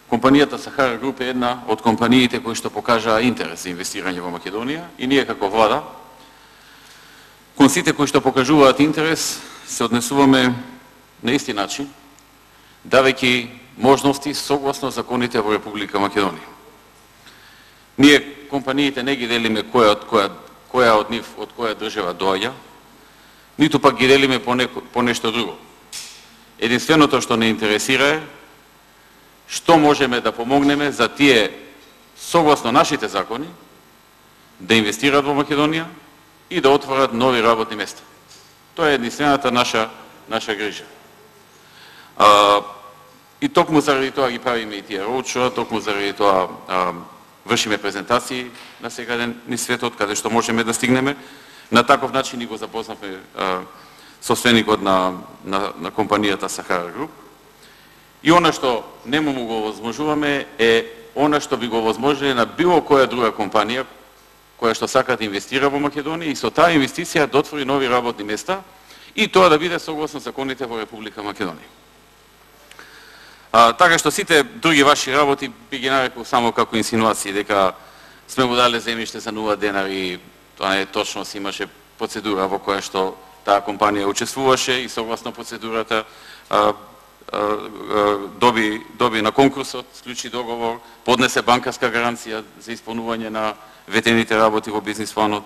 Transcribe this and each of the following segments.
Компанијата Сахара Груп е една од компаниите кои што покажаа интерес за инвестирање во Македонија и ние како влада кон сите кои што покажуваат интерес се однесуваме на исти начин, давајќи можности согласно законите во Република Македонија. Ние компаниите не ги делиме која од нив од која држава доаѓа, ниту пак ги делиме по нешто друго. Единственото што не интересира е што можеме да помогнеме за тие согласно нашите закони да инвестираат во Македонија и да отворат нови работни места. Тоа е единствената наша грижа. И токму заради тоа ги правиме и тие роудшоу, токму заради тоа вршиме презентации на секаде низ светот, каде што можеме да стигнеме. На таков начин и го запознавме собственикот на компанијата Сахара Груп. И она што не му го возможуваме е она што би го возможили на било која друга компанија која што сака да инвестира во Македонија и со таа инвестиција да отвори нови работни места и тоа да биде согласно законите во Република Македонија. Така што сите други ваши работи би ги нарекол само како инсинуации дека сме му дале земјиште за 0 денари, тоа не е точно, си имаше процедура во која што таа компанија учествуваше и согласно процедурата доби на конкурсот, склучи договор, поднесе банкарска гаранција за исполнување на ветените работи во бизнис планот.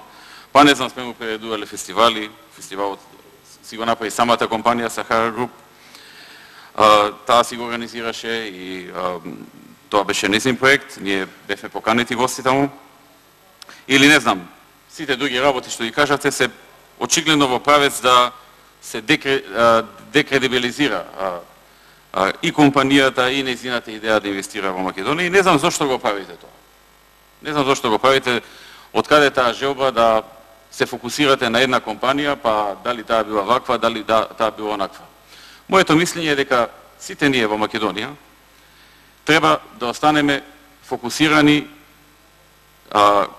Па не знам, сме му приредувале фестивалот си го направи самата компанија Сахара Груп. Таа си го организираше и тоа беше нејзин проект, ние бевме поканети гости таму. Или не знам, сите други работи што ги кажате се очигледно во правец да се декредибилизира и компанијата и нејзината идеја да инвестира во Македонија и не знам зошто го правите тоа. Не знам зошто го правите, откаде таа желба да се фокусирате на една компанија, па дали таа била ваква, дали таа била онаква. Моето мислење е дека сите ние во Македонија треба да останеме фокусирани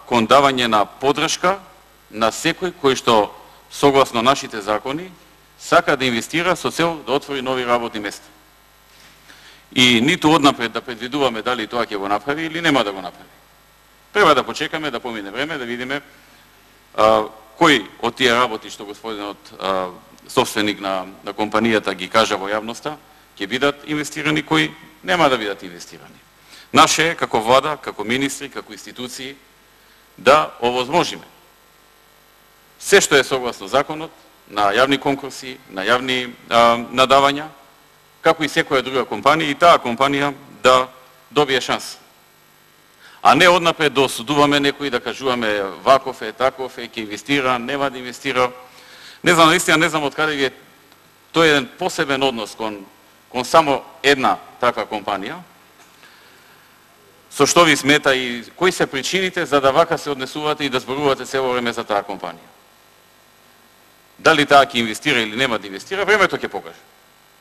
кон давање на поддршка на секој кој што согласно нашите закони сака да инвестира со цел да отвори нови работни места. И ниту однапред да предвидуваме дали тоа ќе го направи или нема да го направи. Треба да почекаме да помине време, да видиме кој од тие работи што господинот собственик на компанијата ги кажа во јавноста, ќе бидат инвестирани, кои нема да бидат инвестирани. Наше е, како влада, како министри, како институции, да овозможиме се што е согласно законот, на јавни конкурси, на јавни надавања, како и секоја друга компанија, и таа компанија да добие шанс. А не однапред да осудуваме некои, да кажуваме ваков е, таков е, ќе инвестира, нема да инвестира. Не знам, наистина не знам од каде ви е тој еден посебен однос кон само една таква компанија, со што ви смета и кои се причините за да вака се однесувате и да зборувате цело време за таа компанија. Дали таа ќе инвестира или нема да инвестира, времето ќе покаже.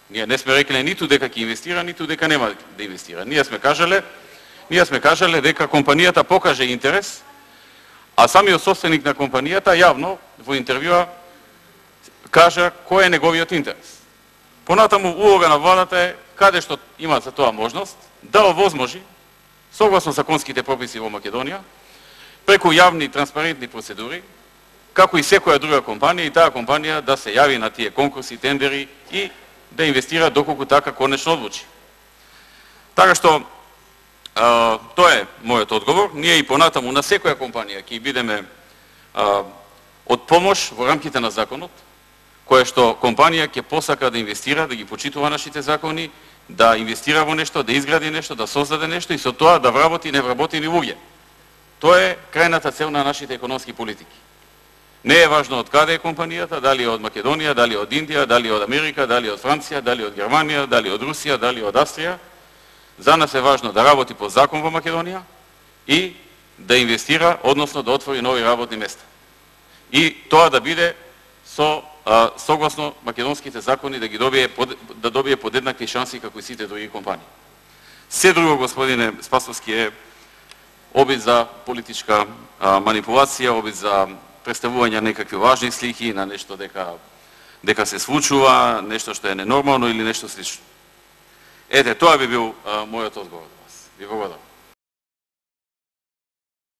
Ние не сме рекле ниту дека ќе инвестира, ниту дека нема да инвестира. Ние сме кажале дека компанијата покаже интерес, а самиот собственик на компанијата јавно во интервјуа кажа кој е неговиот интерес. Понатаму улога на владата е, каде што има за тоа можност, да овозможи, согласно законските прописи во Македонија, преку јавни транспарентни процедури, како и секоја друга компанија, и таа компанија да се јави на тие конкурси, тендери и да инвестира доколку така конечно одлучи. Така што, тоа е мојот одговор. Ние и понатаму на секоја компанија ќе бидеме од помош во рамките на законот, која што компанија ќе посака да инвестира, да ги почитува нашите закони, да инвестира во нешто, да изгради нешто, да создаде нешто и со тоа да вработи невработени луѓе. Тоа е крајната цел на нашите економски политики. Не е важно од каде е компанијата, дали од Македонија, дали од Индија, дали од Америка, дали од Франција, дали од Германија, дали од Русија, дали од Австрија. За нас е важно да работи по закон во Македонија и да инвестира, односно да отвори нови работни места. И тоа да биде согласно македонските закони, да добие подеднакви шанси како и сите други компании. Се друго, господине Спасовски, е обид за политичка манипулација, обид за представување некакви важни слики на нешто дека се случува, нешто што е ненормално или нешто слично. Ете, тоа би бил мојот одговор до вас. Ви благодарам.